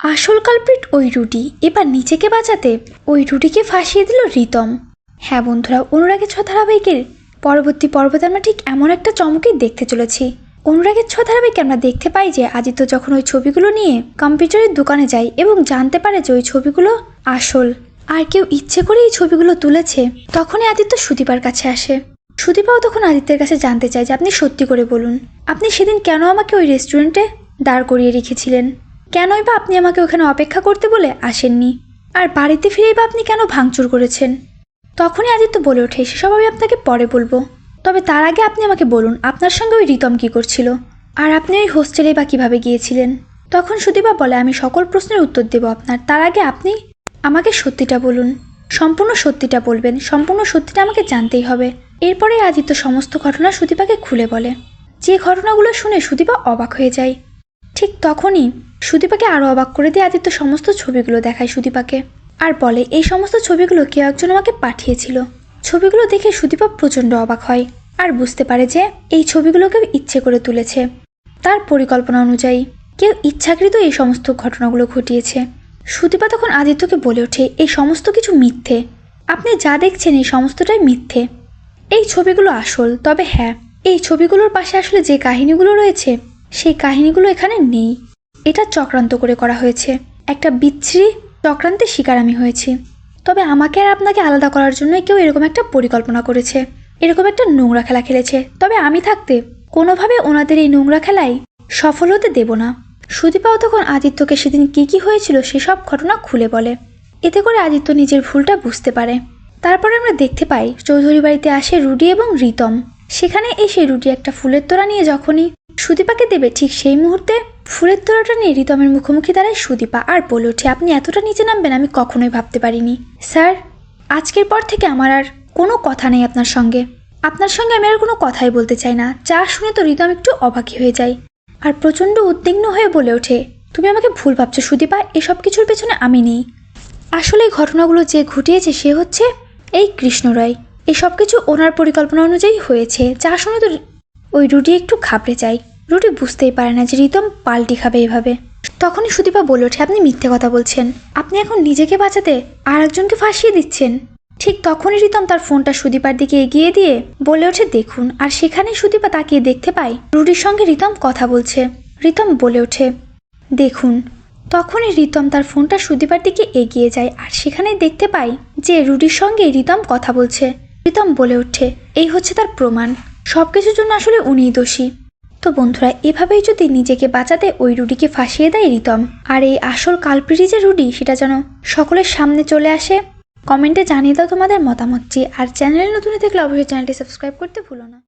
আসল কালপ্রিট ওই রুডি। এবার নিজেকে বাঁচাতে ওই রুডিকে ফাঁসিয়ে দিল রিতম। হ্যাঁ বন্ধুরা, অনুরাগের ছ ধারাবাহিকের পরবর্তী পর্বতে আমরা ঠিক এমন একটা চমকই দেখতে চলেছি। অনুরাগের ছ ধারাবাহিকে আমরা দেখতে পাই যে আদিত্য যখন ওই ছবিগুলো নিয়ে কম্পিউটারের দোকানে যায় এবং জানতে পারে যে ওই ছবিগুলো আসল আর কেউ ইচ্ছে করে এই ছবিগুলো তুলেছে, তখনই আদিত্য সুদীপার কাছে আসে। সুদীপাও তখন আদিত্যের কাছে জানতে চায় যে আপনি সত্যি করে বলুন, আপনি সেদিন কেন আমাকে ওই রেস্টুরেন্টে দাঁড় করিয়ে রেখেছিলেন? কেনই বা আপনি আমাকে ওখানে অপেক্ষা করতে বলে আসেননি? আর বাড়িতে ফিরেই বা আপনি কেন ভাঙচুর করেছেন? তখনই আদিত্য বলে ওঠে, সেসব আমি আপনাকে পরে বলবো, তবে তার আগে আপনি আমাকে বলুন আপনার সঙ্গে ওই রিতম কি করছিল, আর আপনি ওই হোস্টেলে বা কিভাবে গিয়েছিলেন? তখন সুদীপা বলে, আমি সকল প্রশ্নের উত্তর দেব আপনার, তার আগে আপনি আমাকে সত্যিটা বলুন, সম্পূর্ণ সত্যিটা বলবেন, সম্পূর্ণ সত্যিটা আমাকে জানতেই হবে। এরপরে আদিত্য সমস্ত ঘটনা সুদীপাকে খুলে বলে। যে ঘটনাগুলো শুনে সুদীপা অবাক হয়ে যায়। ঠিক তখনই সুদীপাকে আরও অবাক করে দিয়ে আদিত্য সমস্ত ছবিগুলো দেখায় সুদীপাকে, আর বলে এই সমস্ত ছবিগুলো কেউ একজন আমাকে পাঠিয়েছিল। ছবিগুলো দেখে সুদীপা প্রচণ্ড অবাক হয় আর বুঝতে পারে যে এই ছবিগুলো কেউ ইচ্ছে করে তুলেছে, তার পরিকল্পনা অনুযায়ী কেউ ইচ্ছাকৃত এই সমস্ত ঘটনাগুলো ঘটিয়েছে। সুদীপা তখন আদিত্যকে বলে ওঠে, এই সমস্ত কিছু মিথ্যে, আপনি যা দেখছেন এই সমস্তটাই মিথ্যে, এই ছবিগুলো আসল। তবে হ্যাঁ, এই ছবিগুলোর পাশে আসলে যে কাহিনীগুলো রয়েছে সেই কাহিনীগুলো এখানে নেই। এটা চক্রান্ত করে করা হয়েছে, একটা বিচ্ছিরি চক্রান্তের শিকার আমি হয়েছি। তবে আমাকে আর আপনাকে আলাদা করার জন্যই কেউ এরকম একটা পরিকল্পনা করেছে, এরকম একটা নোংরা খেলা খেলেছে। তবে আমি থাকতে কোনোভাবে ওনাদের এই নোংরা খেলায় সফল হতে দেব না। সুদীপাও তখন আদিত্যকে সেদিন কি কি হয়েছিল সেসব ঘটনা খুলে বলে। এতে করে আদিত্য নিজের ভুলটা বুঝতে পারে। তারপরে আমরা দেখতে পাই চৌধুরী বাড়িতে আসে রুডি এবং রিতম। সেখানে এসে রুডি একটা ফুলের তোড়া নিয়ে যখনই সুদীপাকে দেবে, ঠিক সেই মুহূর্তে ফুলের তোড়াটা নিয়ে রিতমের মুখোমুখি দাঁড়ায় সুদীপা আর বলে ওঠে, আপনি এতটা নিচে নামবেন আমি কখনোই ভাবতে পারিনি স্যার। আজকের পর থেকে আমার আর কোনো কথা নেই আপনার সঙ্গে আমি আর কোনো কথাই বলতে চাই না। যা শুনে তো রিতম একটু অবাকই হয়ে যায় আর প্রচণ্ড উদ্বিগ্ন হয়ে বলে ওঠে, তুমি আমাকে ভুল ভাবছো সুদীপা, এসব কিছুর পেছনে আমি নেই। আসলে এই ঘটনাগুলো যে ঘটিয়েছে সে হচ্ছে এই কৃষ্ণ রায়। এসব কিছু ওনার পরিকল্পনা অনুযায়ী হয়েছে। যা শুনে তো ওই রুডি একটু ঘাবড়ে যায়। রুডি বুঝতেই পারে না যে রিতম পাল্টি খাবে এভাবে। তখনই সুদীপা বলে ওঠে, আপনি মিথ্যে কথা বলছেন, আপনি এখন নিজেকে বাঁচাতে আর একজনকে ফাঁসিয়ে দিচ্ছেন। ঠিক তখনই রিতম তার ফোনটা সুদীপার দিকে এগিয়ে দিয়ে বলে ওঠে, দেখুন। আর সেখানেই সুদীপা তাকিয়ে দেখতে পায় রুডির সঙ্গে রিতম কথা বলছে। রিতম বলে ওঠে, দেখুন। তখনই রিতম তার ফোনটা সুদীপার দিকে এগিয়ে যায় আর সেখানেই দেখতে পায় যে রুডির সঙ্গে রিতম কথা বলছে। রিতম বলে ওঠে, এই হচ্ছে তার প্রমাণ, সবকিছুর জন্য আসলে উনিই দোষী। তো বন্ধুরা, এভাবেই যদি নিজেকে বাঁচাতে ওই রুডিকে ফাঁসিয়ে দেয় রিতম, আর এই আসল কালপ্রিট যে রুডি সেটা যেন সকলের সামনে চলে আসে। কমেন্টে জানিয়ে দাও তোমাদের মতামতটি, আর চ্যানেলে নতুন থাকলে অবশ্যই চ্যানেলটি সাবস্ক্রাইব করতে ভুলো না।